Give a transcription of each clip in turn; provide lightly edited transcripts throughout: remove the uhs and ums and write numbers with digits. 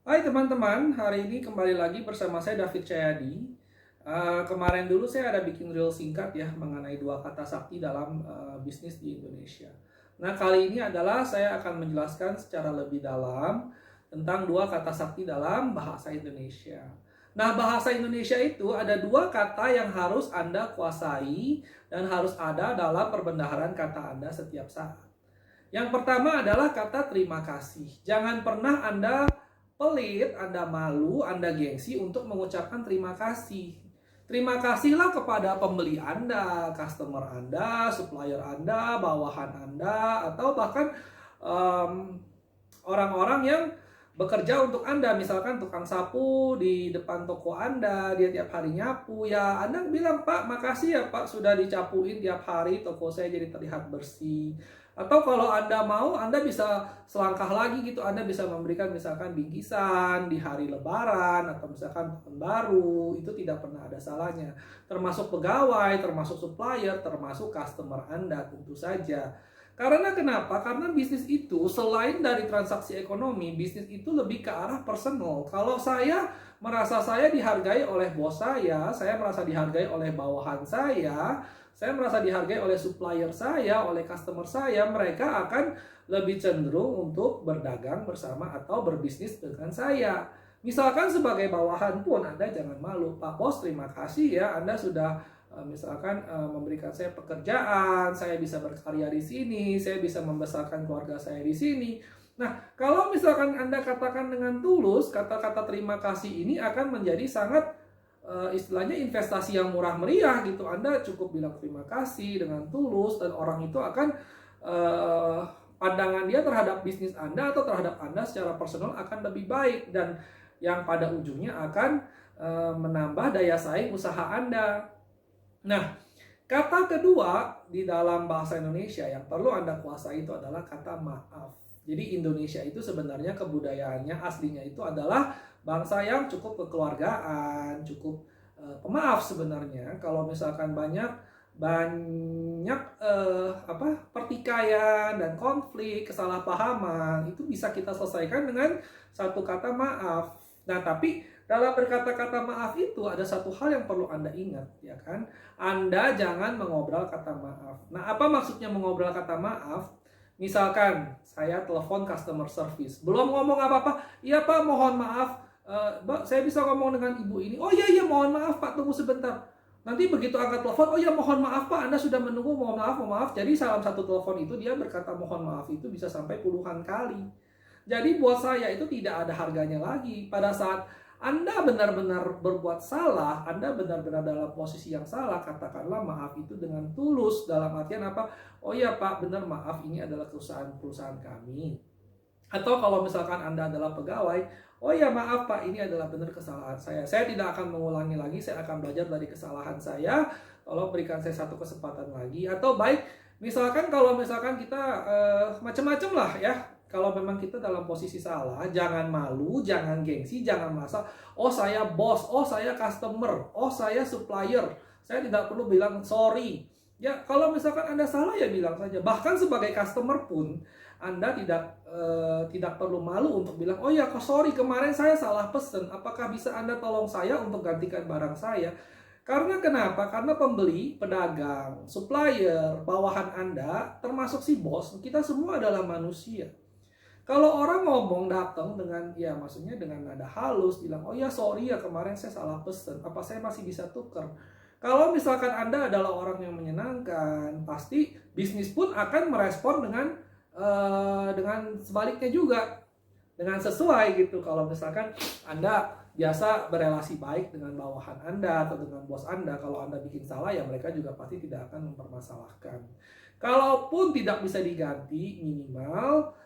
Hai teman-teman, hari ini kembali lagi bersama saya David Cahyadi. Kemarin dulu saya ada bikin reel singkat ya mengenai dua kata sakti dalam bisnis di Indonesia. Nah kali ini adalah saya akan menjelaskan secara lebih dalam tentang dua kata sakti dalam bahasa Indonesia. Nah bahasa Indonesia itu ada dua kata yang harus Anda kuasai dan harus ada dalam perbendaharaan kata Anda setiap saat. Yang pertama adalah kata terima kasih. Jangan pernah Anda pelit, Anda malu, Anda gengsi untuk mengucapkan terima kasih. Terima kasihlah kepada pembeli Anda, customer Anda, supplier Anda, bawahan Anda, atau bahkan um, orang-orang yang bekerja untuk Anda, misalkan tukang sapu di depan toko Anda, dia tiap hari nyapu, ya Anda bilang, Pak, makasih ya Pak, sudah dicapuin tiap hari, toko saya jadi terlihat bersih. Atau kalau Anda mau, Anda bisa selangkah lagi gitu, Anda bisa memberikan misalkan bingkisan di hari Lebaran, atau misalkan tahun baru, itu tidak pernah ada salahnya. Termasuk pegawai, termasuk supplier, termasuk customer Anda tentu saja. Karena kenapa? Karena bisnis itu selain dari transaksi ekonomi, bisnis itu lebih ke arah personal. Kalau saya merasa saya dihargai oleh bos saya merasa dihargai oleh bawahan saya merasa dihargai oleh supplier saya, oleh customer saya, mereka akan lebih cenderung untuk berdagang bersama atau berbisnis dengan saya. Misalkan sebagai bawahan pun Anda jangan malu, Pak Bos terima kasih ya Anda sudah misalkan memberikan saya pekerjaan, saya bisa berkarya di sini, saya bisa membesarkan keluarga saya di sini. Nah, kalau misalkan Anda katakan dengan tulus, kata-kata terima kasih ini akan menjadi sangat istilahnya investasi yang murah meriah gitu. Anda cukup bilang terima kasih dengan tulus dan orang itu akan uh, pandangan dia terhadap bisnis Anda atau terhadap Anda secara personal akan lebih baik dan yang pada ujungnya akan menambah daya saing usaha Anda. Nah, kata kedua di dalam bahasa Indonesia yang perlu Anda kuasai itu adalah kata maaf. Jadi Indonesia itu sebenarnya kebudayaannya aslinya itu adalah bangsa yang cukup kekeluargaan, cukup pemaaf sebenarnya. Kalau misalkan banyak banyak pertikaian dan konflik, kesalahpahaman itu bisa kita selesaikan dengan satu kata maaf. Nah, tapi dalam berkata-kata maaf itu ada satu hal yang perlu Anda ingat, ya kan? Anda jangan mengobrol kata maaf. Nah, apa maksudnya mengobrol kata maaf? Misalkan saya telepon customer service, belum ngomong apa-apa, iya Pak, mohon maaf, Mbak, saya bisa ngomong dengan ibu ini. Oh iya iya, mohon maaf Pak, tunggu sebentar. Nanti begitu angkat telepon, oh iya mohon maaf Pak, Anda sudah menunggu, mohon maaf, mohon maaf. Jadi salam satu telepon itu dia berkata mohon maaf itu bisa sampai puluhan kali. Jadi buat saya itu tidak ada harganya lagi. Pada saat Anda benar-benar berbuat salah, Anda benar-benar dalam posisi yang salah, katakanlah maaf itu dengan tulus. Dalam artian apa? Oh ya Pak, benar maaf ini adalah perusahaan kami. Atau kalau misalkan Anda adalah pegawai, oh ya maaf Pak, ini adalah benar kesalahan saya. Saya tidak akan mengulangi lagi, saya akan belajar dari kesalahan saya. Tolong berikan saya satu kesempatan lagi. Atau baik, misalkan kalau misalkan kita macam-macam lah ya. Kalau memang kita dalam posisi salah, jangan malu, jangan gengsi, jangan merasa, oh saya bos, oh saya customer, oh saya supplier. Saya tidak perlu bilang sorry. Ya, kalau misalkan Anda salah ya bilang saja. Bahkan sebagai customer pun, Anda tidak perlu malu untuk bilang, oh ya sorry kemarin saya salah pesen, apakah bisa Anda tolong saya untuk gantikan barang saya? Karena kenapa? Karena pembeli, pedagang, supplier, bawahan Anda, termasuk si bos, kita semua adalah manusia. Kalau orang ngomong datang dengan ya maksudnya dengan nada halus bilang, "Oh ya sorry ya kemarin saya salah pesen. Apa saya masih bisa tuker?" Kalau misalkan Anda adalah orang yang menyenangkan, pasti bisnis pun akan merespon dengan sebaliknya juga, dengan sesuai gitu. Kalau misalkan Anda biasa berelasi baik dengan bawahan Anda atau dengan bos Anda, kalau Anda bikin salah ya mereka juga pasti tidak akan mempermasalahkan. Kalaupun tidak bisa diganti, minimal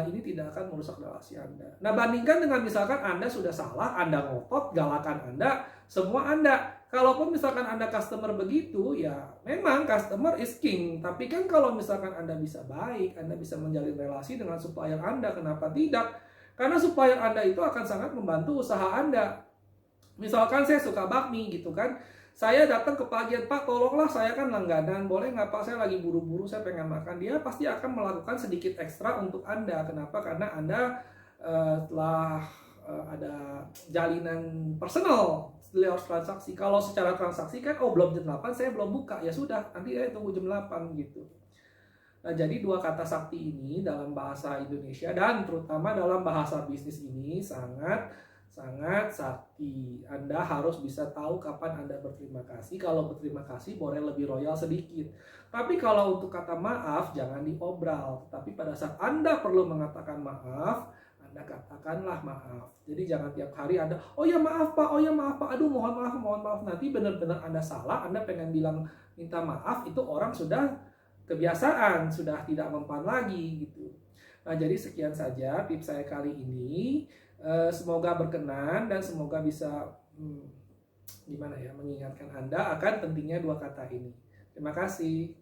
ini tidak akan merusak relasi Anda. Nah, bandingkan dengan misalkan Anda sudah salah, Anda ngotot, galakan Anda, semua Anda. Kalaupun misalkan Anda customer begitu, ya memang customer is king. Tapi kan kalau misalkan Anda bisa baik, Anda bisa menjalin relasi dengan supplier Anda, kenapa tidak? Karena supplier Anda itu akan sangat membantu usaha Anda. Misalkan saya suka bakmi gitu kan, saya datang ke Pagian, Pak tolonglah saya kan langganan, boleh nggak Pak, saya lagi buru-buru, saya pengen makan. Dia pasti akan melakukan sedikit ekstra untuk Anda. Kenapa? Karena Anda telah ada jalinan personal lewat transaksi. Kalau secara transaksi kan, oh belum jam 8 saya belum buka, ya sudah, nanti saya tunggu jam 8 gitu. Nah, jadi dua kata sakti ini dalam bahasa Indonesia dan terutama dalam bahasa bisnis ini sangat sakti. Anda harus bisa tahu kapan Anda berterima kasih. Kalau berterima kasih boleh lebih royal sedikit. Tapi kalau untuk kata maaf jangan diobral. Tapi pada saat Anda perlu mengatakan maaf, Anda katakanlah maaf. Jadi jangan tiap hari Anda, oh ya maaf Pak, oh ya maaf Pak, aduh mohon maaf. Nanti benar-benar Anda salah, Anda pengen bilang minta maaf, itu orang sudah kebiasaan, sudah tidak mempan lagi gitu. Nah, jadi sekian saja tips saya kali ini. Semoga berkenan dan semoga bisa gimana ya, mengingatkan Anda akan pentingnya dua kata ini. Terima kasih.